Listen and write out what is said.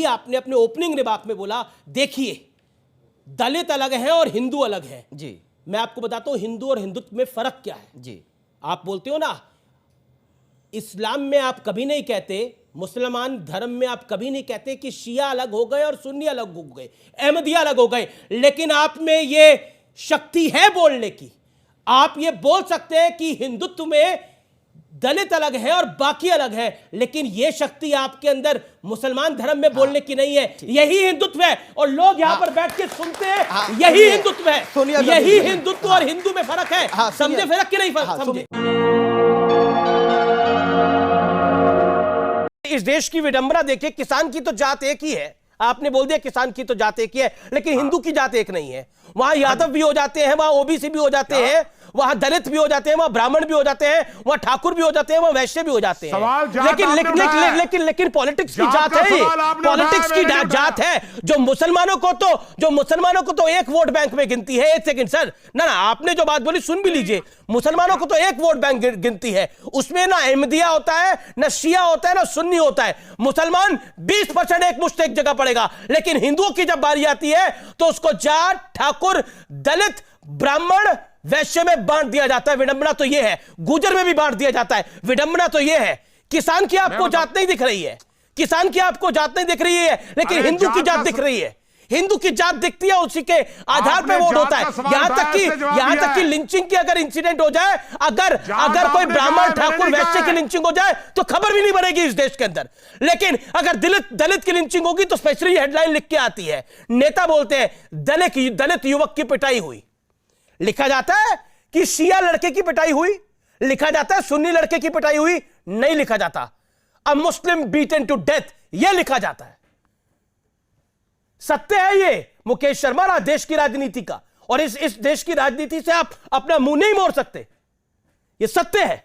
आपने अपने opening remark में बोला, देखिए दलित अलग है और हिंदू अलग है जी। मैं आपको बताता हूं हिंदू और हिंदुत्व में फर्क क्या है जी। आप बोलते हो ना, इस्लाम में आप कभी नहीं कहते, मुसलमान धर्म में आप कभी नहीं कहते कि शिया अलग हो गए और सुन्नी अलग हो गए, अहमदिया अलग हो गए, लेकिन आप में ये शक्ति है बोलने की। आप ये बोल सकते हैं कि हिंदुत्व में दलित अलग है और बाकी अलग है, लेकिन यह शक्ति आपके अंदर मुसलमान धर्म में बोलने की नहीं है। यही हिंदुत्व है और लोग यहां पर बैठ के सुनते हैं, यही हिंदुत्व है, यही हिंदुत्व और हिंदू में फर्क है। समझे फर्क कि नहीं समझे? इस देश की विडंबना देखिए, किसान की तो जात एक ही है, आपने बोल दिया किसान की तो जात एक ही है, लेकिन हिंदू की जात एक नहीं है। वहां यादव भी हो जाते हैं, वहां ओबीसी भी हो जाते हैं, वहां दलित भी हो जाते हैं, वहां ब्राह्मण भी हो जाते हैं, वहां ठाकुर भी हो जाते हैं, वहां वैश्य भी हो जाते हैं। लेकिन पॉलिटिक्स की जात है, ये पॉलिटिक्स की जात है जो मुसलमानों को तो एक वोट बैंक में गिनती है। एक सेकंड सर, ना आपने जो बात बोली सुन भी लीजिए। मुसलमानों को तो एक वोट बैंक गिनती है, उसमें ना अहमदिया होता है, ना शिया होता है, ना सुन्नी होता है। मुसलमान 20% एक मुश्त एक जगह पड़ेगा, लेकिन हिंदुओं की जब बारी आती है तो उसको जाट, ठाकुर, दलित, ब्राह्मण, वैश्य में बांट दिया जाता है। विडंबना तो यह है, गुर्जर में भी बांट दिया जाता है। विडंबना तो यह है, किसान की आपको जात नहीं दिख रही है, किसान की आपको जात नहीं दिख रही है, लेकिन हिंदू की जात दिख रही है। हिंदू की जात दिखती है, उसी के आधार पे वोट होता है। यहां तक कि लिंचिंग की अगर इंसिडेंट हो जाए, अगर कोई ब्राह्मण, ठाकुर, वैश्य की लिंचिंग हो जाए तो खबर भी नहीं बनेगी इस देश के अंदर। लेकिन अगर दलित की लिंचिंग होगी तो स्पेशली हेडलाइन लिख के आती है, नेता बोलते हैं दलित युवक की पिटाई हुई। लिखा जाता है कि शिया लड़के की पिटाई हुई, लिखा जाता है सुन्नी लड़के की पिटाई हुई, नहीं लिखा जाता अ मुस्लिम बीटन टू डेथ, यह लिखा जाता है। सत्य है ये मुकेश शर्मा देश की राजनीति का, और इस देश की राजनीति से आप अपना मुंह नहीं मोड़ सकते, ये सत्य है।